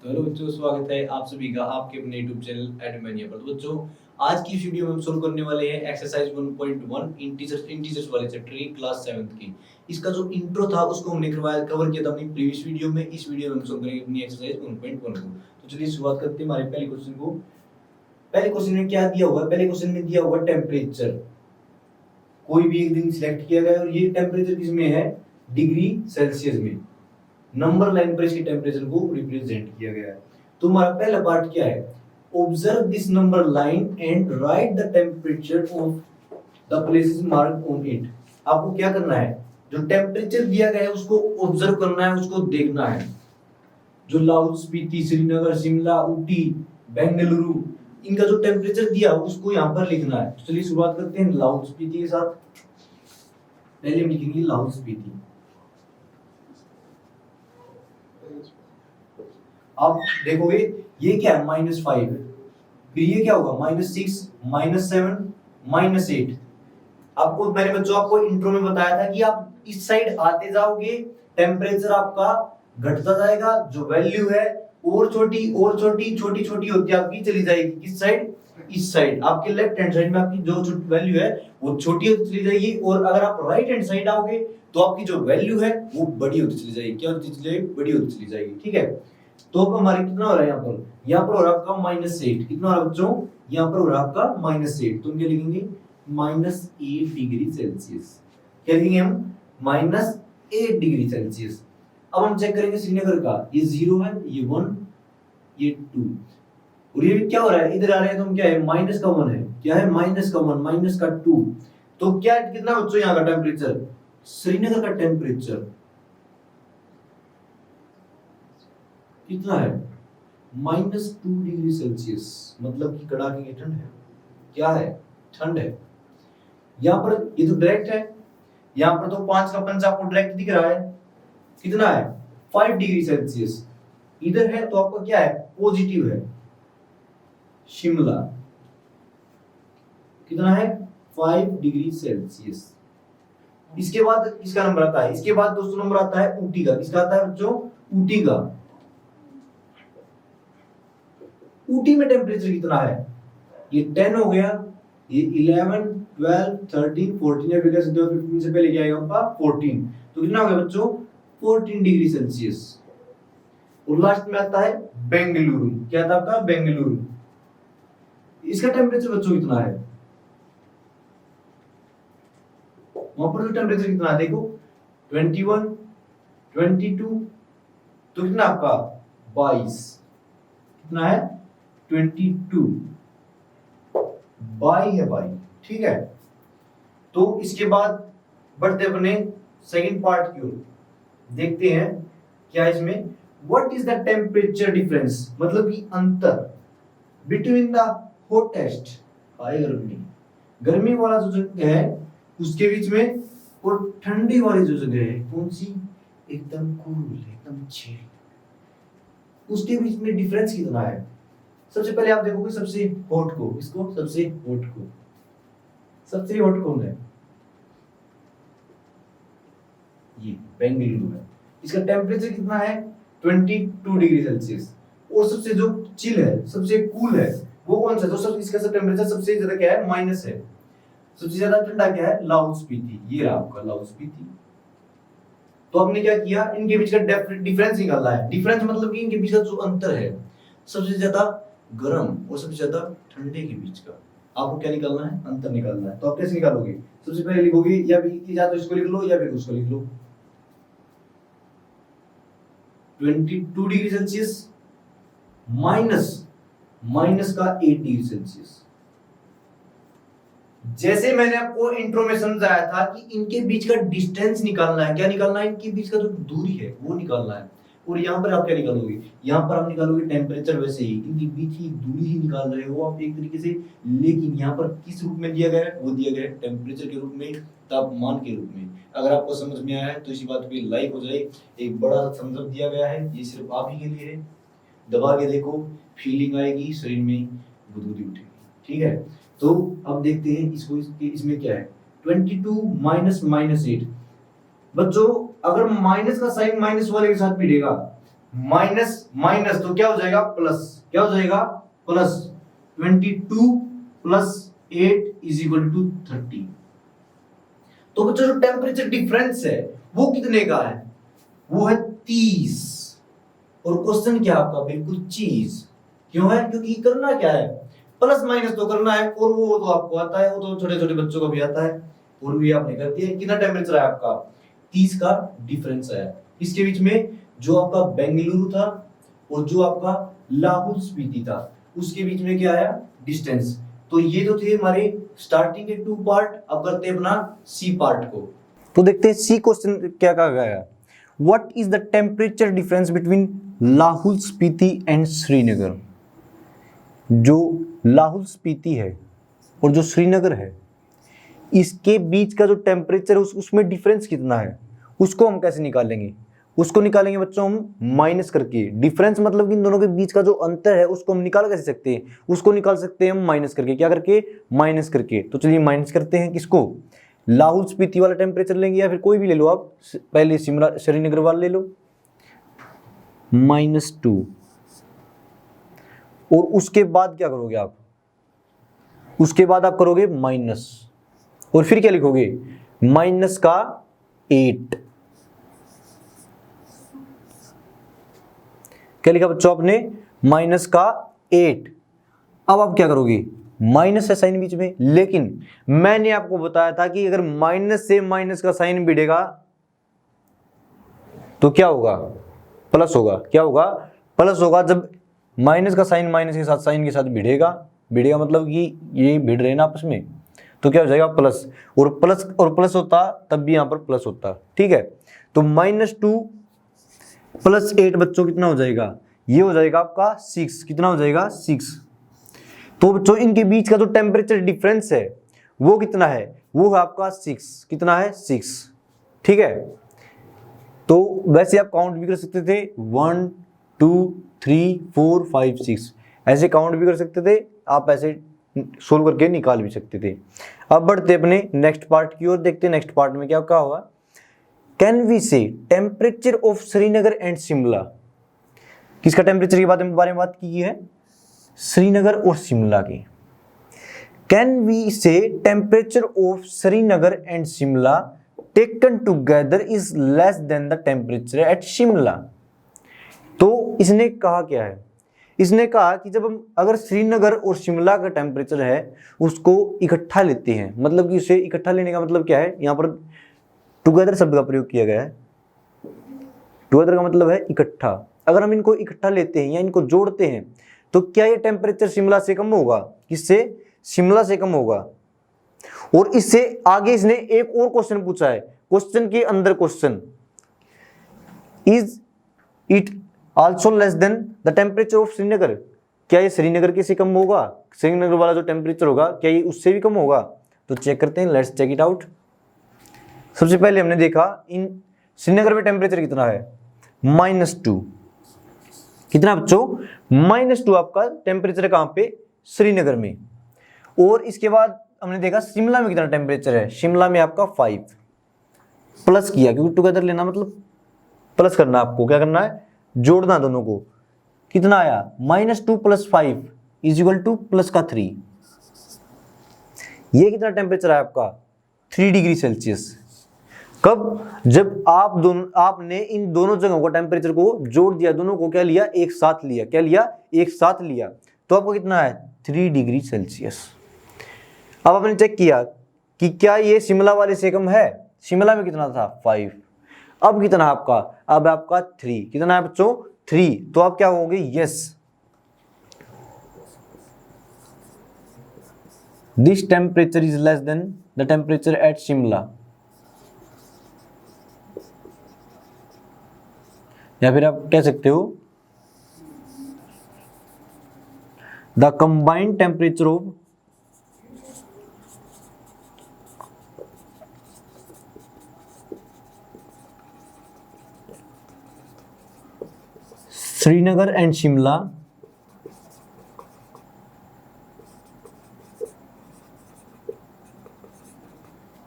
तो हेलो बच्चों, स्वागत है आप सभी का आपके अपने YouTube चैनल एडुमेनिया पर। तो बच्चों, आज की इस वीडियो में हम सोल्व करने वाले हैं एक्सरसाइज 1.1 इंटीजर्स वाले चैप्टर की क्लास 7th की। इसका जो इंट्रो था उसको हमने कवर किया था अपनी प्रीवियस वीडियो में। इस वीडियो में हम सोल्व करेंगे अपनी एक्सरसाइज 1.1 को। तो चलिए शुरुआत करते हैं हमारे पहले क्वेश्चन को। पहले क्वेश्चन में क्या दिया हुआ है? पहले क्वेश्चन में दिया हुआ टेम्परेचर। कोई भी एक दिन सिलेक्ट किया गया और ये टेम्परेचर किसमें है? डिग्री सेल्सियस में। नंबर लाइन पर इसके टेम्परेचर को रिप्रेजेंट किया गया है। तो हमारा पहला पार्ट क्या है? Observe this number line and right the temperature of the places marked on it. आपको क्या करना है? जो टेम्परेचर दिया गया है उसको ऑब्जर्व करना है, उसको देखना है। जो लाहौल स्पीति, श्रीनगर, शिमला, ऊटी, बेंगलुरु, इनका जो टेम्परेचर दिया उसको यहाँ पर लिखना है। तो चलिए शुरुआत करते हैं लाहौल स्पीति के साथ। पहले हम लिखेंगे लाहौल स्पीति। आप देखोगे ये क्या है? -5। फिर ये क्या होगा? -6, -7, -8। आपको मैंने बच्चों आपको इंट्रो में बताया था कि आप इस साइड आते जाओगे टेम्परेचर आपका घटता जाएगा। जो वैल्यू है और छोटी छोटी होती आपकी चली जाएगी। किस साइड? इस साइड। आपके लेफ्ट हैंड साइड में आपकी जो वैल्यू है वो छोटी होती चली जाएगी, और अगर आप राइट हैंड साइड आओगे तो आपकी जो वैल्यू है वो बड़ी होती चली जाएगी। क्या होती चली जाएगी? बड़ी होती चली जाएगी। ठीक है। तो अब हमारे कितना हो रहा है यहाँ पर? यहाँ पर हो रहा है आपका -8। कितना हो रहा है बच्चों? यहाँ पर हो रहा है आपका -8। तो हम क्या लिखेंगे? -8 डिग्री सेल्सियस। क्या लिखेंगे हम? -8 डिग्री सेल्सियस। अब हम चेक करेंगे श्रीनगर का। ये 0 है, ये 1, ये 2, और ये क्या हो रहा है? इधर आ रहे हैं तो हम क्या है? माइनस का 1 है। क्या है? माइनस का 1, माइनस का 2। तो क्या कितना बच्चों यहाँ का टेम्परेचर? श्रीनगर का टेम्परेचर कितना है? -2 डिग्री सेल्सियस। मतलब कि कड़ाके की ठंड है। क्या है? ठंड है। यहाँ पर ये तो डायरेक्ट है, यहाँ पर तो 5 का पंच आपको डायरेक्ट दिख रहा है। कितना है? 5 डिग्री सेल्सियस। इधर है तो आपका क्या है? पॉजिटिव है। शिमला कितना है? 5 डिग्री सेल्सियस। इसके बाद इसका नंबर आता है। इसके बाद दोस्तों नंबर आता है ऊटी का। किसका आता है बच्चों? ऊटी का। ऊटी में टेम्परेचर कितना है? ये 10 हो गया, ये 11, 12, 13, 14 या 15 से पहले क्या आएगा आपका? 14। तो कितना हो गया बच्चों? 14 डिग्री सेल्सियस। और लास्ट में आता है बेंगलुरु। क्या था आपका? बेंगलुरु। इसका टेम्परेचर बच्चों कितना है? वहां पर जो टेम्परेचर कितना है देखो, 21, 22, तो कितना आपका? 22। कितना है? 22। 22 है, 22। ठीक है। तो इसके बाद बढ़ते अपने सेकंड पार्ट की ओर। देखते हैं क्या इसमें what is the temperature difference, मतलब कि अंतर बिटवीन द हॉटेस्ट, गर्मी वाला जो जगह है उसके बीच में, और ठंडी वाली जो जगह है कौन सी? एकदम कूल, एकदम चिल, उसके बीच में डिफरेंस कितना है? सबसे पहले आप देखोगे सबसे हॉट को। इसको सबसे हॉट को, सबसे हॉट कौन है? ये बेंगलुरु है। इसका टेम्परेचर कितना है? 22 डिग्री सेल्सियस। और सबसे जो चिल है, सबसे कूल है, वो कौन सा? तो सब इसका सब टेम्परेचर सबसे ज्यादा क्या है? माइनस है। सबसे ज्यादा ठंडा क्या है? लाहौल स्पीति। ये रहा आपका लाहौल स्पीति। तो हमने क्या किया? इनके बीच का डिफरेंस निकालना है। डिफरेंस मतलब कि इनके बीच का जो अंतर है सबसे ज्यादा गर्म और सबसे ज्यादा ठंडे के बीच का, आपको क्या निकालना है? अंतर निकालना है। तो आप कैसे निकालोगे? सबसे पहले लिखोगे या तो इसको लिख लो या फिर उसको लिख लो। 22 डिग्री सेल्सियस माइनस का 8 डिग्री सेल्सियस। जैसे मैंने आपको इंट्रो में समझाया था कि इनके बीच का डिस्टेंस निकालना है। क्या निकालना है? इनके बीच का जो दूरी है वो निकालना है। और यहाँ पर आप क्या निकालोगे? यहाँ पर आप निकालोगे टेम्परेचर। वैसे ही इनके बीच की दूरी ही निकाल रहे हो आप एक तरीके से, लेकिन यहाँ पर किस रूप में दिया गया है? वो दिया गया है टेम्परेचर के रूप में, तापमान के रूप में। अगर आपको समझ में आया है तो इसी बात पे लाइक हो जाए। एक बड़ा सा थम्स अप दिया गया है, ये सिर्फ आप ही के लिए है। दबा के देखो, फीलिंग आएगी, शरीर में गुदगुदी उठेगी। ठीक है। तो अब देखते हैं इसको, इसमें क्या है? 22 -8। बच्चों अगर माइनस का साइन माइनस वाले के साथ भिड़ेगा, माइनस माइनस तो क्या हो जाएगा प्लस, क्या हो जाएगा plus 22 plus 8 is equal to 30। तो बच्चों जो टेम्परेचर डिफरेंस है वो कितने का है, वो है 30। और क्वेश्चन क्या आपका बिल्कुल चीज क्यों है, क्योंकि करना क्या है, प्लस माइनस तो करना है, और वो तो आपको आता है, वो तो छोटे छोटे बच्चों को भी आता है, और भी आपने कर दिया। कितना टेम्परेचर है आपका 30 का डिफरेंस है इसके बीच में, जो आपका बेंगलुरु था और जो आपका लाहौल स्पीति था उसके बीच में क्या आया डिस्टेंस। तो ये तो थे हमारे स्टार्टिंग के 2 पार्ट। अब करते हैं अपना सी पार्ट को। तो देखते हैं सी क्वेश्चन क्या कहा गया है, what is the temperature difference between Lahaul Spiti and Srinagar. जो लाहौल स्पीति है और जो श्रीनगर है इसके बीच का जो टेम्परेचर है उसमें डिफरेंस कितना है, उसको हम कैसे निकालेंगे, उसको निकालेंगे बच्चों हम माइनस करके। डिफरेंस मतलब कि इन दोनों के बीच का जो अंतर है उसको हम निकाल कैसे सकते हैं, उसको निकाल सकते हैं हम माइनस करके। क्या करके, माइनस करके। तो चलिए माइनस करते हैं किसको, लाहौल स्पीति वाला टेम्परेचर लेंगे या फिर कोई भी ले लो आप, पहले शिमला श्रीनगर वाला ले लो, -2। और उसके बाद क्या करोगे आप, उसके बाद आप करोगे माइनस, और फिर क्या लिखोगे माइनस का 8। क्या लिखा बच्चों आपने, माइनस का 8। अब आप क्या करोगे, माइनस है साइन बीच में, लेकिन मैंने आपको बताया था कि अगर माइनस से माइनस का साइन भिड़ेगा तो क्या होगा, प्लस होगा। क्या होगा, प्लस होगा। जब माइनस का साइन माइनस के साथ साइन के साथ भिड़ेगा, भिड़ेगा मतलब कि ये भिड़ रहे हैं ना आपस में, तो क्या हो जाएगा प्लस। और प्लस होता तब भी यहां पर प्लस होता, ठीक है। तो -2 प्लस 8 बच्चों कितना हो जाएगा, ये हो जाएगा आपका 6। कितना हो जाएगा 6। तो बच्चों इनके बीच का जो टेम्परेचर डिफरेंस है वो कितना है, वो है आपका 6। कितना है 6, ठीक है। तो वैसे आप काउंट भी कर सकते थे 1 2 3 4 5 6, ऐसे काउंट भी कर सकते थे आप, ऐसे सोल्व करके निकाल भी सकते थे। अब बढ़ते अपने नेक्स्ट पार्ट की ओर, देखते हैं नेक्स्ट पार्ट में क्या कहा हुआ। कैन वी से temperature of Srinagar and Shimla. किसका टेम्परेचर के बारे में बात की है, श्रीनगर और शिमला की। कैन वी से temperature of Srinagar and Shimla taken together is less than the temperature at Shimla. तो इसने कहा क्या है, इसने कहा कि जब हम अगर श्रीनगर और शिमला का टेम्परेचर है उसको इकट्ठा लेते हैं, मतलब कि उसे इकट्ठा लेने का मतलब क्या है, यहां पर टुगेदर शब्द का प्रयोग किया गया है। टुगेदर का मतलब है इकट्ठा। अगर हम इनको इकट्ठा लेते हैं या इनको जोड़ते हैं तो क्या ये टेम्परेचर शिमला से कम होगा, किससे, शिमला से कम होगा। और इससे आगे इसने एक और क्वेश्चन पूछा है, क्वेश्चन के अंदर question, is it also less than the temperature of Srinagar. क्या ये श्रीनगर के से कम होगा, श्रीनगर वाला जो टेम्परेचर होगा क्या ये उससे भी कम होगा। तो चेक करते हैं, लेट्स चेक इट आउट। सबसे पहले हमने देखा इन श्रीनगर में टेम्परेचर कितना है, -2। कितना बच्चों, -2 आपका टेम्परेचर कहां पे, श्रीनगर में। और इसके बाद हमने देखा शिमला में कितना टेम्परेचर है, शिमला में आपका 5। प्लस किया क्योंकि टुगेदर लेना मतलब प्लस करना, आपको क्या करना है, जोड़ना दोनों को। कितना आया, -2 + 5 = प्लस का 3। ये कितना टेम्परेचर है आपका, 3 डिग्री सेल्सियस। कब, जब आपने इन दोनों जगहों का टेम्परेचर को जोड़ दिया, दोनों को क्या लिया, एक साथ लिया। क्या लिया, एक साथ लिया। तो आपको कितना है, 3 डिग्री सेल्सियस। अब आपने चेक किया कि क्या ये शिमला वाले से कम है, शिमला में कितना था 5। अब कितना आपका, अब आपका 3। कितना है बच्चों, 3। तो आप क्या होगे, yes this temperature is less than the temperature at Shimla. या फिर आप कह सकते हो the combined temperature of Srinagar and Shimla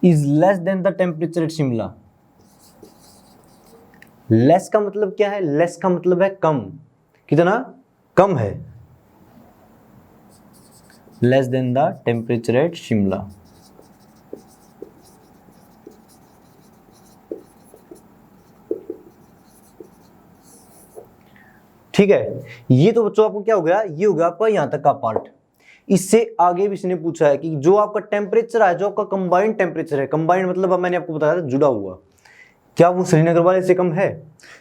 is less than the temperature at Shimla. Less का मतलब क्या है? लेस का मतलब है कम। कितना कम है? Less than the temperature at Shimla. ठीक है, ये तो बच्चों आपको क्या हो गया? ये हो गया आपका यहां तक का पार्ट। इससे आगे भी इसने पूछा है कि जो आपका टेम्परेचर है, जो आपका कंबाइंड टेम्परेचर है, कंबाइंड मतलब अब मैंने आपको बताया था जुड़ा हुआ, क्या वो श्रीनगर वाले से कम है?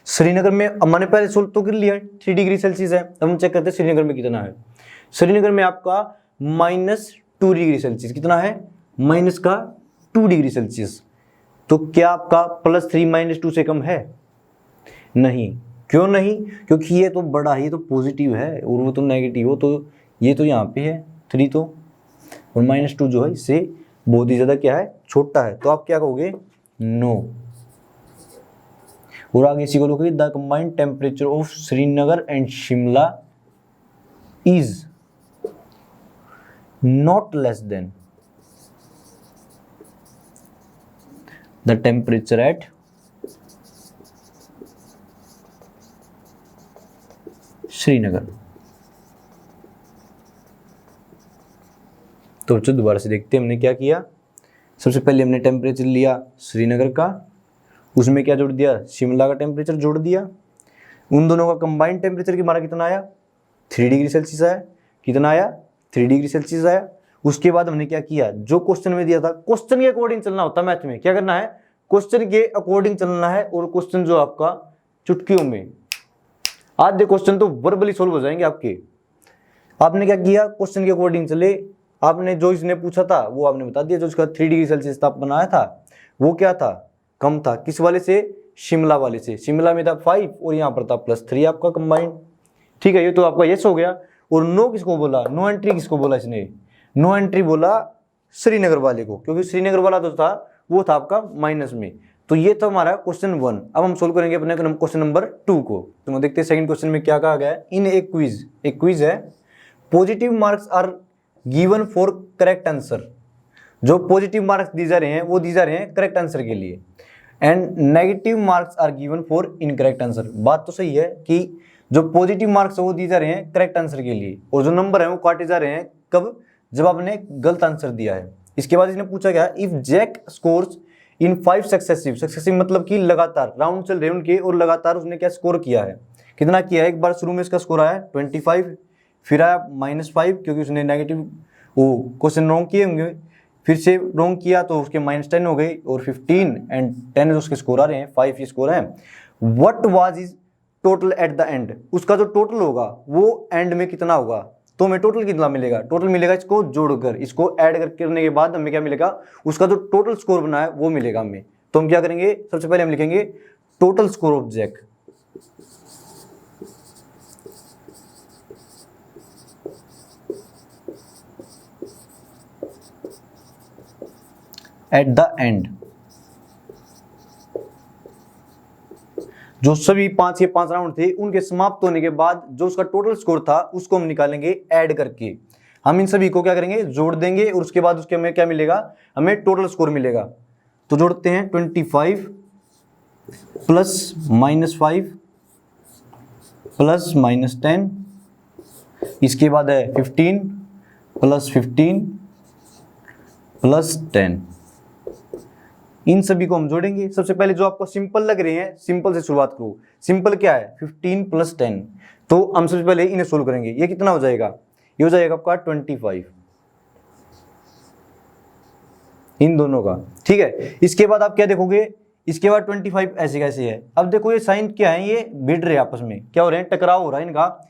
श्रीनगर में अब मैंने पहले सोल्व तो कर लिया 3 डिग्री सेल्सियस है। अब हम चेक करते हैं श्रीनगर में कितना है। श्रीनगर में आपका -2 डिग्री सेल्सियस। कितना है? माइनस का 2 डिग्री सेल्सियस। तो क्या आपका +3 -2 से कम है? नहीं। क्यों नहीं? क्योंकि ये तो बड़ा ही तो पॉजिटिव है और वो तो नेगेटिव हो, तो ये तो यहाँ पे है 3 तो, और -2 जो है इससे बहुत ही ज़्यादा क्या है? छोटा है। तो आप क्या कहोगे? नो। और आगे इसी को लोगे the combined temperature of Srinagar and Shimla is not less than the temperature at Srinagar. तो बच्चों दोबारा से देखते हैं हमने क्या किया। सबसे पहले हमने टेम्परेचर लिया श्रीनगर का, उसमें क्या जोड़ दिया? शिमला का टेम्परेचर जोड़ दिया। उन दोनों का कंबाइंड टेम्परेचर की हमारा कितना आया? 3 डिग्री सेल्सियस आया। कितना आया? 3 डिग्री सेल्सियस आया। उसके बाद हमने क्या किया? जो क्वेश्चन में दिया था, क्वेश्चन के अकॉर्डिंग चलना होता है मैथ में। क्या करना है? क्वेश्चन के अकॉर्डिंग चलना है। और क्वेश्चन जो आपका चुटकियों में, आधे क्वेश्चन तो वर्बली सोल्व हो जाएंगे आपके। आपने क्या किया? क्वेश्चन के अकॉर्डिंग चले। आपने जो इसने पूछा था वो आपने बता दिया। जो उसका 3 डिग्री सेल्सियस तापमान आया था वो क्या था? कम था। किस वाले से? शिमला वाले से। शिमला में था 5 और यहाँ पर था +3 आपका कंबाइंड। ठीक है, ये तो आपका यस हो गया। और नो किसको बोला? नो एंट्री किसको बोला इसने? नो एंट्री बोला श्रीनगर वाले को, क्योंकि श्रीनगर वाला जो था वो था आपका माइनस में। तो ये था हमारा क्वेश्चन 1। अब हम सोल्व करेंगे अपने क्वेश्चन नंबर 2 को। तो देखते हैं सेकंड क्वेश्चन में क्या कहा गया है। इन एक क्विज है, positive marks are given for correct answer. जो पॉजिटिव मार्क्स दी जा रहे हैं वो दी जा रहे हैं करेक्ट आंसर के लिए, and negative marks are given for incorrect answer. बात तो सही है कि जो पॉजिटिव मार्क्स है वो दी जा रहे हैं करेक्ट आंसर के लिए, और जो नंबर है वो काटे जा रहे हैं कब? जब आपने गलत आंसर दिया है। इसके बाद इसने पूछा गया, if Jack scores in 5 successive मतलब कि लगातार राउंड चल रहे हैं उनके, और लगातार उसने क्या स्कोर किया है? कितना किया है? एक बार शुरू में इसका स्कोर आया 25, फिर आया -5 क्योंकि उसने नेगेटिव वो क्वेश्चन रॉन्ग किए होंगे, फिर से रॉन्ग किया तो उसके -10 हो गई, और 15 एंड 10 उसके स्कोर आ रहे हैं, 5 ये स्कोर है। What was is total eight the and? उसका जो टोटल होगा वो एंड में कितना होगा? तो हमें टोटल कितना मिलेगा? टोटल मिलेगा इसको जोड़कर, इसको ऐड करने के बाद हमें क्या मिलेगा? उसका जो टोटल स्कोर बना है वो मिलेगा हमें। तो हम क्या करेंगे? सबसे पहले हम लिखेंगे total score of Jack. At the end, जो सभी 5 राउंड थे उनके समाप्त होने के बाद जो उसका टोटल स्कोर था उसको हम निकालेंगे ऐड करके। हम इन सभी को क्या करेंगे? जोड़ देंगे, और उसके बाद उसके हमें क्या मिलेगा? हमें टोटल स्कोर मिलेगा। तो जोड़ते हैं 25 प्लस -5 प्लस -10, इसके बाद है 15 प्लस 15 प्लस 10। इन सभी को हम जोड़ेंगे। सबसे पहले जो आपको सिंपल लग रहे हैं, सिंपल से शुरुआत करो। सिंपल क्या है? 15 प्लस 10। तो हम सबसे पहले इन्हें सोल्व करेंगे। ये कितना हो जाएगा? ये हो जाएगा आपका 25, इन दोनों का। ठीक है, इसके बाद आप क्या देखोगे? इसके बाद 25 ऐसे कैसे है? अब देखो ये साइन क्या है? ये भिड़ रहे आपस में, क्या हो रहे हैं? टकराव हो रहा है इनका,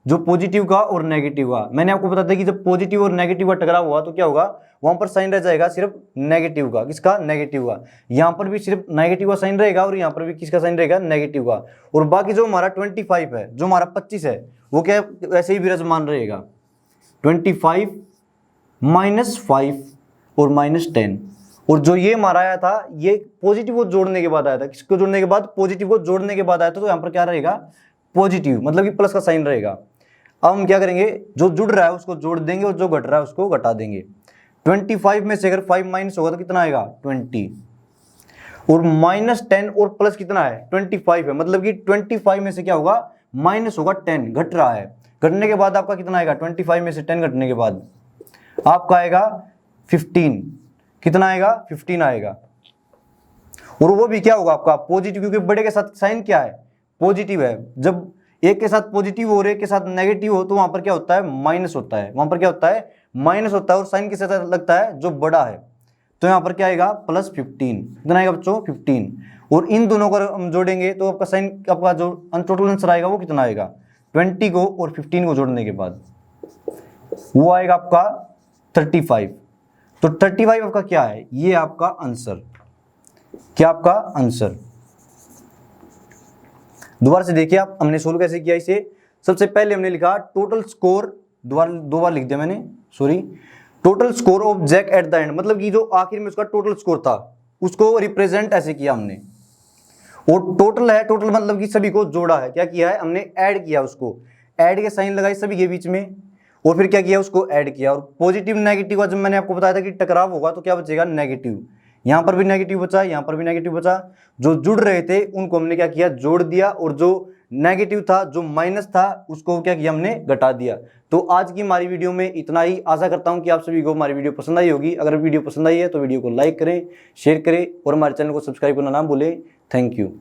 जो पॉजिटिव का और नेगेटिव का। मैंने आपको बताया था कि जब पॉजिटिव और नेगेटिव का टकराव हुआ तो क्या होगा? वहां पर साइन रह जाएगा सिर्फ नेगेटिव का। किसका? नेगेटिव का। यहाँ पर भी सिर्फ नेगेटिव का साइन रहेगा, और यहाँ पर भी किसका साइन रहेगा? नेगेटिव का। और बाकी जो हमारा 25 है, जो हमारा 25 है, वो क्या वैसे ही विराजमान रहेगा। 25 -5 और -10। और जो ये हमारा आया था, ये पॉजिटिव को जोड़ने के बाद आया था। किसको जोड़ने के बाद? पॉजिटिव को जोड़ने के बाद आया था। तो यहाँ पर क्या रहेगा? पॉजिटिव, मतलब कि प्लस का साइन रहेगा। अब हम क्या करेंगे? जो जुड़ रहा है उसको जोड़ देंगे, और जो घट रहा है उसको घटा देंगे। 25 में से अगर 5 माइनस होगा तो कितना आएगा? 20। और -10 और प्लस कितना है 25 है, मतलब कि 25 में से क्या होगा माइनस होगा 10, घट रहा है। घटने के बाद आपका कितना आएगा 25 में से 10 घटने के बाद आपका आएगा 15, कितना आएगा 15 आएगा। और वो भी क्या होगा आपका पॉजिटिव, क्योंकि बड़े के साथ साइन क्या है पॉजिटिव है। जब एक के साथ पॉजिटिव हो और एक के साथ नेगेटिव हो तो वहां पर क्या होता है माइनस होता है, वहां पर क्या होता है माइनस होता है, और साइन किसके साथ लगता है जो बड़ा है। तो यहाँ पर क्या आएगा +15, कितना आएगा बच्चों 15। और इन दोनों को हम जोड़ेंगे तो आपका साइन, आपका जो टोटल आंसर आएगा वो कितना आएगा 20 को और 15 को जोड़ने के बाद वो आएगा आपका 35। तो 35 आपका क्या है, ये आपका आंसर, क्या आपका आंसर। दोबारा से देखिए आप, हमने सोल्व कैसे किया इसे। सबसे पहले हमने लिखा टोटल स्कोर, दो बार लिख दिया मैंने, sorry, total score of Jack at the end, मतलब कि जो आखिर में उसका टोटल स्कोर था उसको रिप्रेजेंट ऐसे किया हमने। और टोटल है, टोटल मतलब कि सभी को जोड़ा है, क्या किया है हमने ऐड किया, उसको ऐड के साइन लगाई सभी के बीच में, और फिर क्या किया उसको ऐड किया। और पॉजिटिव नेगेटिव का जब मैंने आपको बताया था कि टकराव होगा तो क्या बचेगा नेगेटिव, यहाँ पर भी नेगेटिव बचा, यहाँ पर भी नेगेटिव बचा। जो जुड़ रहे थे उनको हमने क्या किया जोड़ दिया, और जो नेगेटिव था जो माइनस था उसको क्या किया हमने घटा दिया। तो आज की हमारी वीडियो में इतना ही। आशा करता हूं कि आप सभी को हमारी वीडियो पसंद आई होगी। अगर वीडियो पसंद आई है तो वीडियो को लाइक करें, शेयर करें और हमारे चैनल को सब्सक्राइब करना ना भूलें। Thank you.